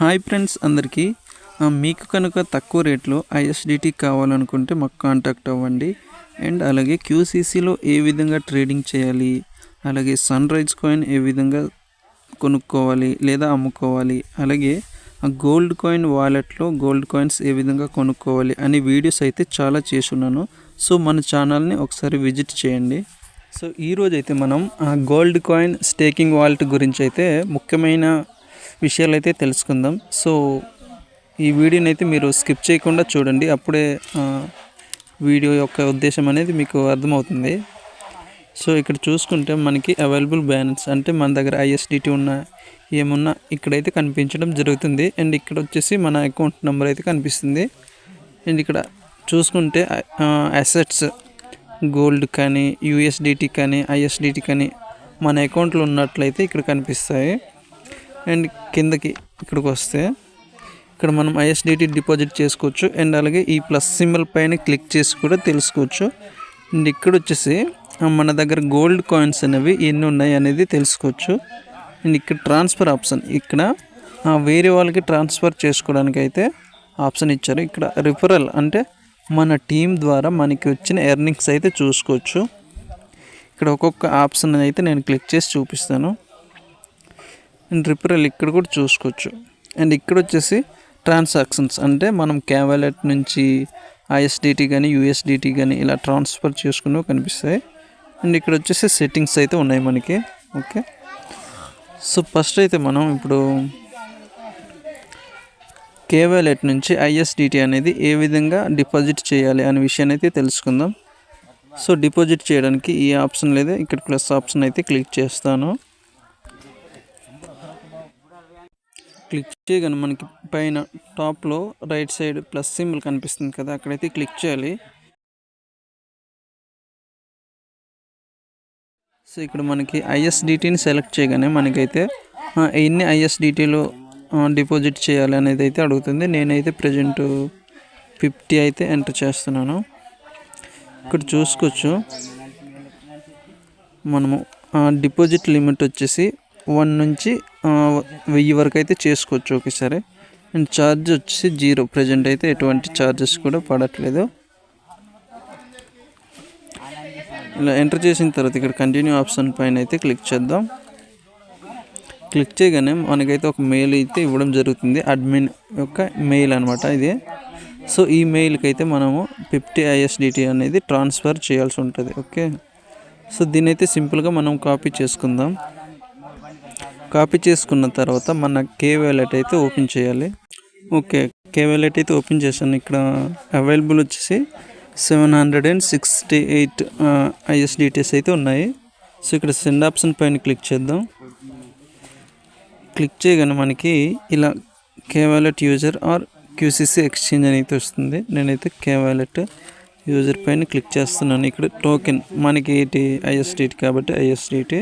Hi friends అందరికీ మీకు కనుక తక్కువ రేట్లో ఐఎస్డిటీ కావాలనుకుంటే మాకు కాంటాక్ట్ అవ్వండి. అండ్ అలాగే క్యూసీసీలో ఏ విధంగా ట్రేడింగ్ చేయాలి, అలాగే సన్ రైజ్ కాయిన్ ఏ విధంగా కొనుక్కోవాలి లేదా అమ్ముకోవాలి, అలాగే గోల్డ్ కాయిన్ వాలెట్లో గోల్డ్ కాయిన్స్ ఏ విధంగా కొనుక్కోవాలి అనే వీడియోస్ అయితే చాలా చేసున్నాను. సో మన ఛానల్ని ఒకసారి విజిట్ చేయండి. సో ఈరోజు అయితే మనం గోల్డ్ కాయిన్ స్టేకింగ్ వాలెట్ గురించి అయితే ముఖ్యమైన విషయాలు అయితే తెలుసుకుందాం. సో ఈ వీడియోని అయితే మీరు స్కిప్ చేయకుండా చూడండి, అప్పుడే వీడియో యొక్క ఉద్దేశం అనేది మీకు అర్థమవుతుంది. సో ఇక్కడ చూసుకుంటే మనకి అవైలబుల్ బ్యాలెన్స్ అంటే మన దగ్గర ఐఎస్డిటీ ఉన్న ఏమున్నా ఇక్కడైతే కనిపించడం జరుగుతుంది. అండ్ ఇక్కడ వచ్చేసి మన అకౌంట్ నెంబర్ అయితే కనిపిస్తుంది. అండ్ ఇక్కడ చూసుకుంటే అసెట్స్ గోల్డ్ కానీ యూఎస్డిటీ కానీ ఐఎస్డిటీ కానీ మన అకౌంట్లో ఉన్నట్లయితే ఇక్కడ కనిపిస్తాయి. అండ్ కిందకి ఇక్కడికి వస్తే ఇక్కడ మనం ఐఎస్డిటీ డిపాజిట్ చేసుకోవచ్చు. అండ్ అలాగే ఈ ప్లస్ సింబల్ పైన క్లిక్ చేసి కూడా తెలుసుకోవచ్చు. అండ్ ఇక్కడ వచ్చేసి మన దగ్గర గోల్డ్ కాయిన్స్ అనేవి ఎన్ని ఉన్నాయి అనేది తెలుసుకోవచ్చు. అండ్ ఇక్కడ ట్రాన్స్ఫర్ ఆప్షన్, ఇక్కడ వేరే వాళ్ళకి ట్రాన్స్ఫర్ చేసుకోవడానికి అయితే ఆప్షన్ ఇచ్చారు. ఇక్కడ రిఫరల్ అంటే మన టీం ద్వారా మనకి వచ్చిన ఎర్నింగ్స్ అయితే చూసుకోవచ్చు. ఇక్కడ ఒక్కొక్క ఆప్షన్ అయితే నేను క్లిక్ చేసి చూపిస్తాను. అండ్ రిఫరల్ ఇక్కడ కూడా చూసుకోవచ్చు. అండ్ ఇక్కడ వచ్చేసి ట్రాన్సాక్షన్స్ అంటే మనం క్యావాలెట్ నుంచి ఐఎస్డిటీ కానీ యూఎస్డిటీ కానీ ఇలా ట్రాన్స్ఫర్ చేసుకున్నవి కనిపిస్తాయి. అండ్ ఇక్కడ వచ్చేసి సెట్టింగ్స్ అయితే ఉన్నాయి మనకి. ఓకే, సో ఫస్ట్ అయితే మనం ఇప్పుడు కేవాలెట్ నుంచి ఐఎస్డిటీ అనేది ఏ విధంగా డిపాజిట్ చేయాలి అనే విషయాన్ని అయితే తెలుసుకుందాం. సో డిపాజిట్ చేయడానికి ఈ ఆప్షన్ లేదా ఇక్కడ ప్లస్ ఆప్షన్ అయితే క్లిక్ చేస్తాను. క్లిక్ చేయగానే మనకి పైన టాప్లో రైట్ సైడ్ ప్లస్ సింబల్ కనిపిస్తుంది కదా, అక్కడైతే క్లిక్ చేయాలి. సో ఇక్కడ మనకి ఐఎస్డిటీని సెలెక్ట్ చేయగానే మనకైతే ఎన్ని ఐఎస్డిటీలో డిపాజిట్ చేయాలి అనేది అయితే అడుగుతుంది. నేనైతే ప్రజెంట్ 50 అయితే ఎంటర్ చేస్తున్నాను. ఇక్కడ చూసుకోవచ్చు మనము డిపాజిట్ లిమిట్ వచ్చేసి 1 నుంచి 1000 వరకు అయితే చేసుకోవచ్చు ఒకేసారి. అండ్ ఛార్జ్ వచ్చేసి 0, ప్రజెంట్ అయితే ఎటువంటి ఛార్జెస్ కూడా పడట్లేదు. ఇలా ఎంటర్ చేసిన తర్వాత ఇక్కడ కంటిన్యూ ఆప్షన్ పైన అయితే క్లిక్ చేద్దాం. క్లిక్ చేయగానే మనకైతే ఒక మెయిల్ అయితే ఇవ్వడం జరుగుతుంది, అడ్మిన్ యొక్క మెయిల్ అనమాట ఇది. సో ఈ మెయిల్కి అయితే మనము 50 ఐఎస్డిటీ అనేది ట్రాన్స్ఫర్ చేయాల్సి ఉంటుంది. ఓకే, సో దీన్ని అయితే సింపుల్గా మనం కాపీ చేసుకుందాం. కాపీ చేసుకున్న తర్వాత మన కేవాలెట్ అయితే ఓపెన్ చేయాలి. ఓకే, కేవాలెట్ అయితే ఓపెన్ చేశాను. ఇక్కడ అవైలబుల్ వచ్చేసి 768 ఐఎస్డిటీస్ అయితే ఉన్నాయి. సో ఇక్కడ సెండ్ ఆప్షన్ పైన క్లిక్ చేద్దాం. క్లిక్ చేయగానే మనకి ఇలా కేవాలెట్ యూజర్ ఆర్ క్యూసీసీ ఎక్స్చేంజ్ అని అయితే వస్తుంది. నేనైతే కేవాలెట్ యూజర్ పైన క్లిక్ చేస్తున్నాను. ఇక్కడ టోకెన్ మనకి ఏంటి ఐఎస్డిటీ కాబట్టి ఐఎస్డిటీ.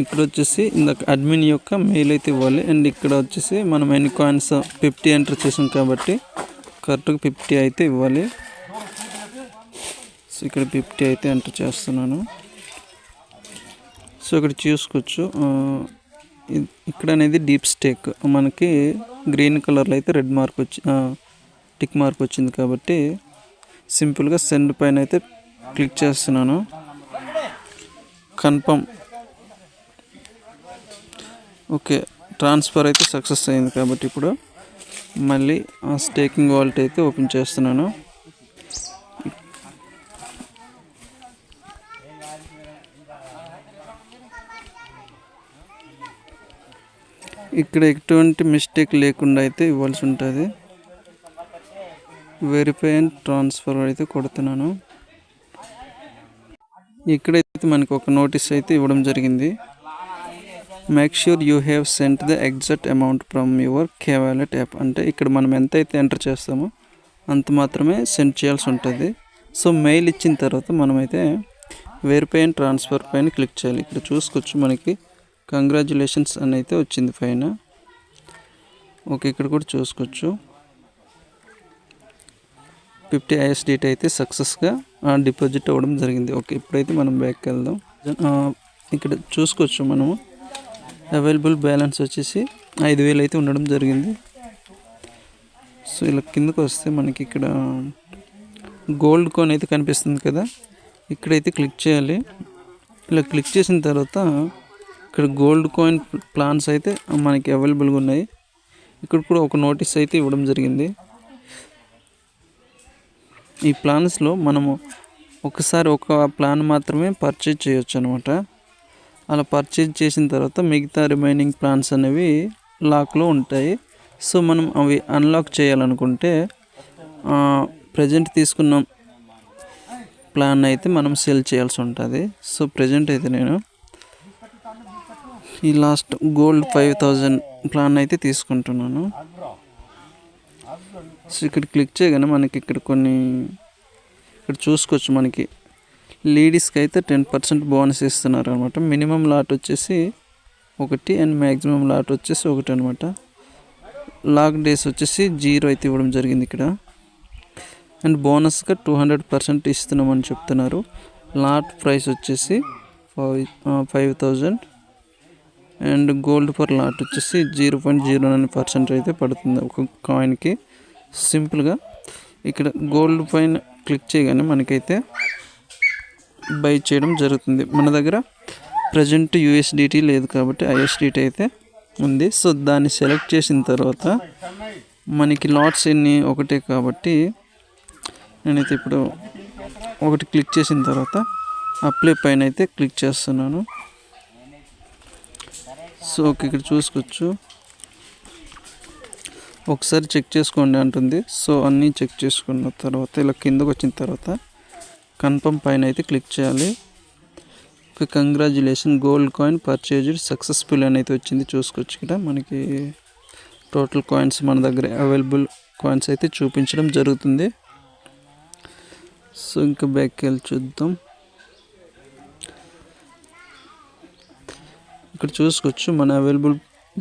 ఇక్కడ వచ్చేసి ఇందాక అడ్మిన్ యొక్క మెయిల్ అయితే ఇవ్వాలి. అండ్ ఇక్కడ వచ్చేసి మనం ఎన్ని కాయిన్స్ 50 ఎంటర్ చేసాం కాబట్టి కరెక్ట్గా 50 అయితే ఇవ్వాలి. సో ఇక్కడ 50 అయితే ఎంటర్ చేస్తున్నాను. సో ఇక్కడ చూసుకోవచ్చు ఇక్కడ అనేది డీప్ స్టేక్ మనకి గ్రీన్ కలర్లో అయితే రెడ్ మార్క్ వచ్చి టిక్ మార్క్ వచ్చింది కాబట్టి సింపుల్గా సెండ్ పైన అయితే క్లిక్ చేస్తున్నాను. కన్ఫర్మ్. ఓకే, ట్రాన్స్ఫర్ అయితే సక్సెస్ అయింది కాబట్టి ఇప్పుడు మళ్ళీ స్టేకింగ్ వాలెట్ అయితే ఓపెన్ చేస్తున్నాను. ఇక్కడ ఎటువంటి మిస్టేక్ లేకుండా అయితే ఇవ్వాల్సి ఉంటుంది. వెరిఫై అండ్ ట్రాన్స్ఫర్ అయితే కొడుతున్నాను. ఇక్కడైతే మనకు ఒక నోటీస్ అయితే ఇవ్వడం జరిగింది. Make sure you have sent the exact amount from your కేవాలెట్ app. అంటే ఇక్కడ మనం ఎంత అయితే ఎంటర్ చేస్తామో అంత మాత్రమే సెండ్ చేయాల్సి ఉంటుంది. సో మెయిల్ ఇచ్చిన తర్వాత మనమైతే వెరిఫై అండ్ ట్రాన్స్ఫర్ పైన క్లిక్ చేయాలి. ఇక్కడ చూసుకోవచ్చు మనకి కంగ్రాచులేషన్స్ అని అయితే వచ్చింది పైన. ఓకే, ఇక్కడ కూడా చూసుకోవచ్చు 50 ఐఎస్డిటీ అయితే సక్సెస్గా డిపాజిట్ అవ్వడం జరిగింది. ఓకే, ఇప్పుడైతే మనం బ్యాక్కి వెళ్దాం. ఇక్కడ చూసుకోవచ్చు మనము అవైలబుల్ బ్యాలెన్స్ వచ్చేసి 5,000 అయితే ఉండడం జరిగింది. సో ఇలా కిందకు వస్తే మనకి ఇక్కడ గోల్డ్ కాయిన్ అయితే కనిపిస్తుంది కదా, ఇక్కడైతే క్లిక్ చేయాలి. ఇలా క్లిక్ చేసిన తర్వాత ఇక్కడ గోల్డ్ కాయిన్ ప్లాన్స్ అయితే మనకి అవైలబుల్గా ఉన్నాయి. ఇక్కడ కూడా ఒక నోటీస్ అయితే ఇవ్వడం జరిగింది. ఈ ప్లాన్స్లో మనము ఒకసారి ఒక ప్లాన్ మాత్రమే పర్చేజ్ చేయొచ్చు అనమాట. అలా పర్చేజ్ చేసిన తర్వాత మిగతా రిమైనింగ్ ప్లాన్స్ అనేవి లాక్లో ఉంటాయి. సో మనం అవి అన్లాక్ చేయాలనుకుంటే ప్రజెంట్ తీసుకున్న ప్లాన్ అయితే మనం సెల్ చేయాల్సి ఉంటుంది. సో ప్రజెంట్ అయితే నేను ఈ లాస్ట్ గోల్డ్ 5,000 ప్లాన్ అయితే తీసుకుంటున్నాను. సో ఇక్కడ క్లిక్ చేయగానే మనకి ఇక్కడ ఇక్కడ చూసుకోవచ్చు. మనకి లేడీస్కి అయితే 10% బోనస్ ఇస్తున్నారు అనమాట. మినిమం లాట్ వచ్చేసి 1 అండ్ మ్యాక్సిమం లాట్ వచ్చేసి 1 అనమాట. లాక్ డేస్ వచ్చేసి 0 అయితే ఇవ్వడం జరిగింది ఇక్కడ. అండ్ బోనస్గా 200% ఇస్తున్నామని చెప్తున్నారు. లాట్ ప్రైస్ వచ్చేసి 5,000 అండ్ గోల్డ్ పర్ లాట్ వచ్చేసి 0.09% అయితే పడుతుంది ఒక కాయిన్కి. సింపుల్గా ఇక్కడ గోల్డ్ పైన క్లిక్ చేయగానే మనకైతే బై చేయడం జరుగుతుంది. మన దగ్గర ప్రజెంట్ యూఎస్డిటీ లేదు కాబట్టి ఐఎస్డిటీ అయితే ఉంది. సో దాన్ని సెలెక్ట్ చేసిన తర్వాత మనకి లాట్స్ ఎన్ని ఒకటే కాబట్టి నేనైతే ఇప్పుడు ఒకటి క్లిక్ చేసిన తర్వాత అప్లై పైన అయితే క్లిక్ చేస్తున్నాను. సో ఇక్కడ చూసుకోవచ్చు, ఒకసారి చెక్ చేసుకోండి అంటుంది. సో అన్నీ చెక్ చేసుకున్న తర్వాత ఇలా కిందకు వచ్చిన తర్వాత కన్ఫర్మ్ పైన అయితే క్లిక్ చేయాలి. Congratulation, gold coin purchased successful అని అయితే వచ్చింది. చూసుకోవచ్చు ఇక్కడ మనకి టోటల్ కాయిన్స్ మన దగ్గర అవైలబుల్ కాయిన్స్ అయితే చూపించడం జరుగుతుంది. సో ఇంకా బ్యాక్కి వెళ్ళి చూద్దాం. ఇక్కడ చూసుకోవచ్చు మన అవైలబుల్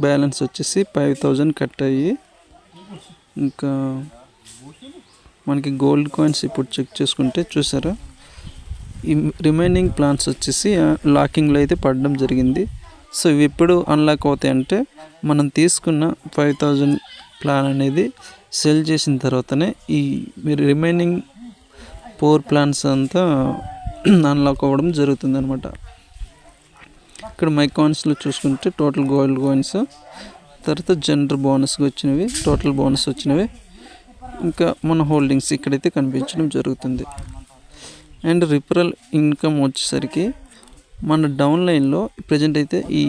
బ్యాలెన్స్ వచ్చేసి 5,000 కట్ అయ్యి, ఇంకా మనకి గోల్డ్ కాయిన్స్ ఇప్పుడు చెక్ చేసుకుంటే చూసారా ఈ రిమైనింగ్ ప్లాన్స్ వచ్చేసి లాకింగ్లో అయితే పడడం జరిగింది. సో ఇవి ఎప్పుడు అన్లాక్ అవుతాయి అంటే మనం తీసుకున్న 5,000 ప్లాన్ అనేది సెల్ చేసిన తర్వాతనే ఈ రిమైనింగ్ 4 ప్లాన్స్ అంతా అన్లాక్ అవ్వడం జరుగుతుంది అనమాట. ఇక్కడ మై కాయిన్స్లో చూసుకుంటే టోటల్ గోల్డ్ కాయిన్స్, తర్వాత జనరల్ బోనస్గా వచ్చినవి, టోటల్ బోనస్ వచ్చినవి, ఇంకా మన హోల్డింగ్స్ ఇక్కడైతే కనిపించడం జరుగుతుంది. అండ్ రిఫరల్ ఇన్కమ్ వచ్చేసరికి మన డౌన్లైన్లో ప్రజెంట్ అయితే ఈ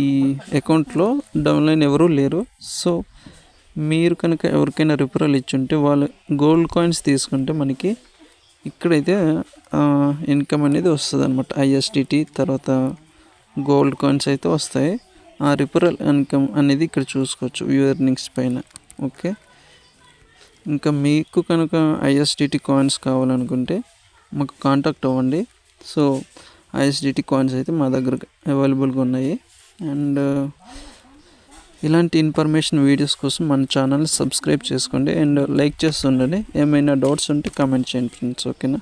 అకౌంట్లో డౌన్లైన్ ఎవరూ లేరు. సో మీరు కనుక ఎవరికైనా రిఫరల్ ఇచ్చుంటే వాళ్ళు గోల్డ్ కాయిన్స్ తీసుకుంటే మనకి ఇక్కడైతే ఇన్కమ్ అనేది వస్తుంది అనమాట. ఐఎస్డిటీ తర్వాత గోల్డ్ కాయిన్స్ అయితే వస్తాయి. ఆ రిఫరల్ ఇన్కమ్ అనేది ఇక్కడ చూసుకోవచ్చు వ్యూ ఎర్నింగ్స్ పైన. ఓకే, ఇంకా మీకు కనుక ఐఎస్డిటీ కాయిన్స్ కావాలనుకుంటే మాకు కాంటాక్ట్ అవ్వండి. సో ఐఎస్డిటీ కాయిన్స్ అయితే మా దగ్గర అవైలబుల్గా ఉన్నాయి. అండ్ ఇలాంటి ఇన్ఫర్మేషన్ వీడియోస్ కోసం మన ఛానల్ సబ్స్క్రైబ్ చేసుకోండి అండ్ లైక్ చేస్తుండండి. ఏమైనా డౌట్స్ ఉంటే కామెంట్ చేయండి ఫ్రెండ్స్. ఓకేనా.